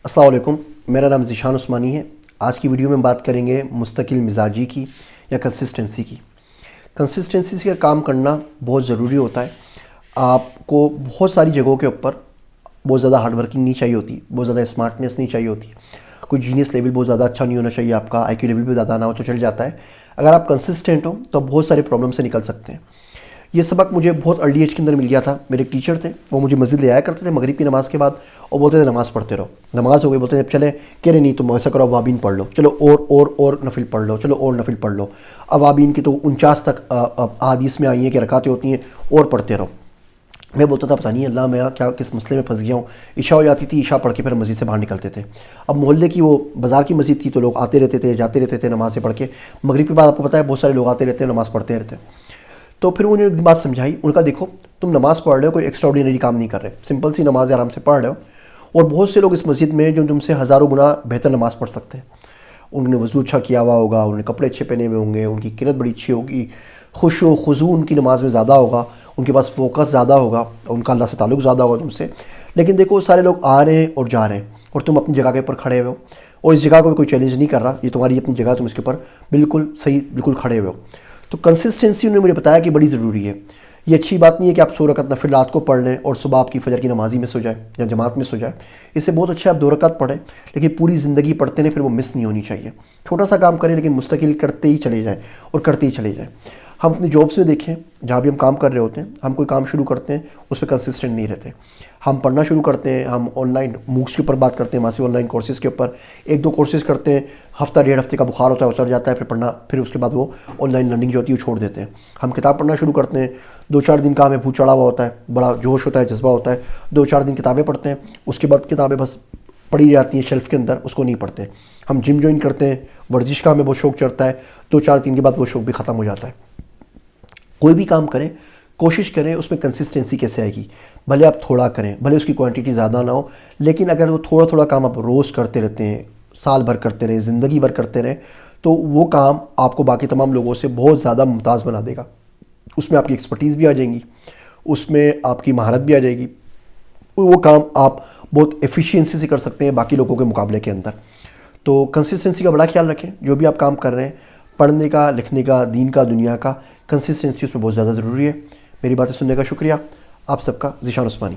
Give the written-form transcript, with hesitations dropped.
السلام علیکم، میرا نام ذیشان عثمانی ہے۔ آج کی ویڈیو میں بات کریں گے مستقل مزاجی کی یا کنسسٹنسی کی۔ کنسسٹنسی کا کام کرنا بہت ضروری ہوتا ہے۔ آپ کو بہت ساری جگہوں کے اوپر بہت زیادہ ہارڈ ورکنگ نہیں چاہیے ہوتی، بہت زیادہ اسمارٹنیس نہیں چاہیے ہوتی، کوئی جینیس لیول بہت زیادہ اچھا نہیں ہونا چاہیے، آپ کا آئی کیو لیول بھی زیادہ نہ ہو تو چل جاتا ہے۔ اگر آپ کنسسٹنٹ ہو تو بہت سارے پرابلم سے نکل سکتے ہیں۔ یہ سبق مجھے بہت ارلی ایج کے اندر مل گیا تھا۔ میرے ایک ٹیچر تھے، وہ مجھے مسجد لے آیا کرتے تھے مغرب کی نماز کے بعد، اور بولتے تھے نماز پڑھتے رہو، نماز ہو گئی بولتے تھے چلے، کہہ رہے نہیں تم ایسا کرو اوابین پڑھ لو، چلو اور نفل پڑھ لو، چلو اور نفل پڑھ لو۔ اوابین کی تو 49 تک احادیث میں آئی ہیں کہ رکعتیں ہوتی ہیں، اور پڑھتے رہو۔ میں بولتا تھا پتہ نہیں اللہ میں کیا کس مسئلے میں پھنس گیا ہوں۔ عشاء ہو جاتی تھی، عشاء پڑھ کے پھر مسجد سے باہر نکلتے تھے۔ اب محلے کی وہ بازار کی مسجد تھی تو لوگ آتے رہتے تھے، جاتے رہتے تھے نماز سے پڑھ کے۔ مغرب کے بعد آپ کو پتہ ہے بہت سارے لوگ آتے رہتے ہیں، نماز پڑھتے رہتے ہیں۔ تو پھر انہوں نے ایک بات سمجھائی، ان کا دیکھو تم نماز پڑھ رہے ہو، کوئی ایکسٹرا آرڈینری کام نہیں کر رہے، سمپل سی نماز آرام سے پڑھ رہے ہو، اور بہت سے لوگ اس مسجد میں جو تم سے ہزاروں گنا بہتر نماز پڑھ سکتے ہیں۔ انہوں نے وضو اچھا کیا ہوا ہوگا، انہوں نے کپڑے اچھے پہنے ہوئے ہوں گے، ان کی قرت بڑی اچھی ہوگی، خشوع و خضوع ان کی نماز میں زیادہ ہوگا، ان کے پاس فوکس زیادہ ہوگا، ان کا اللہ سے تعلق زیادہ ہوگا تم سے۔ لیکن دیکھو سارے لوگ آ رہے ہیں اور جا رہے ہیں، اور تم اپنی جگہ کے اوپر کھڑے ہوئے ہو، اور اس جگہ کو کوئی چیلنج نہیں کر رہا، یہ تمہاری اپنی جگہ، تم اس کے اوپر بالکل صحیح بالکل کھڑے ہوئے ہو۔ تو کنسسٹنسی انہوں نے مجھے بتایا کہ بڑی ضروری ہے۔ یہ اچھی بات نہیں ہے کہ آپ 100 رکعت نفل رات کو پڑھ لیں اور صبح آپ کی فجر کی نمازی مس ہو جائے یا جماعت مس ہو جائے۔ اس سے بہت اچھا آپ 2 رکعت پڑھیں، لیکن پوری زندگی پڑھتے رہیں، پھر وہ مس نہیں ہونی چاہیے۔ چھوٹا سا کام کریں لیکن مستقل کرتے ہی چلے جائیں اور کرتے ہی چلے جائیں۔ ہم اپنی جابس میں دیکھیں، جہاں بھی ہم کام کر رہے ہوتے ہیں، ہم کوئی کام شروع کرتے ہیں اس پہ کنسسٹنٹ نہیں رہتے۔ ہم پڑھنا شروع کرتے ہیں، ہم آن لائن موکس کے اوپر بات کرتے ہیں، ماسیو آن لائن کورسز کے اوپر 1-2 کورسز کرتے ہیں، ہفتہ 1.5 ہفتے کا بخار ہوتا ہے، اتر جاتا ہے، پھر پڑھنا، پھر اس کے بعد وہ آن لائن لرننگ جو ہوتی ہے وہ چھوڑ دیتے ہیں۔ ہم کتاب پڑھنا شروع کرتے ہیں، 2-4 دن کا ہمیں بھوت چڑھا ہوا ہوتا ہے، بڑا جوش ہوتا ہے، جذبہ ہوتا ہے، 2-4 دن کتابیں پڑھتے ہیں، اس کے بعد کتابیں بس پڑھی جاتی ہیں شیلف کے اندر، اس کو نہیں پڑھتے۔ ہم جم جوائن کرتے ہیں، ورزش کا ہمیں بہت شوق چڑھتا ہے، 2-4 دن کے بعد وہ شوق بھی ختم ہو جاتا ہے۔ کوئی بھی کام کریں کوشش کریں اس میں کنسسٹنسی کیسے آئے گی، بھلے آپ تھوڑا کریں، بھلے اس کی کوانٹٹی زیادہ نہ ہو، لیکن اگر وہ تھوڑا تھوڑا کام آپ روز کرتے رہتے ہیں، سال بھر کرتے رہیں، زندگی بھر کرتے رہیں، تو وہ کام آپ کو باقی تمام لوگوں سے بہت زیادہ ممتاز بنا دے گا۔ اس میں آپ کی ایکسپرٹیز بھی آ جائیں گی، اس میں آپ کی مہارت بھی آ جائے گی، وہ کام آپ بہت ایفیشینسی سے کر سکتے ہیں باقی لوگوں کے مقابلے کے اندر۔ تو کنسسٹنسی کا بڑا خیال رکھیں، جو بھی آپ کام کر رہے ہیں، پڑھنے کا، لکھنے کا، دین کا، دنیا کا، کنسسٹنسی اس میں بہت زیادہ ضروری ہے۔ میری باتیں سننے کا شکریہ۔ آپ سب کا ذیشان عثمانی۔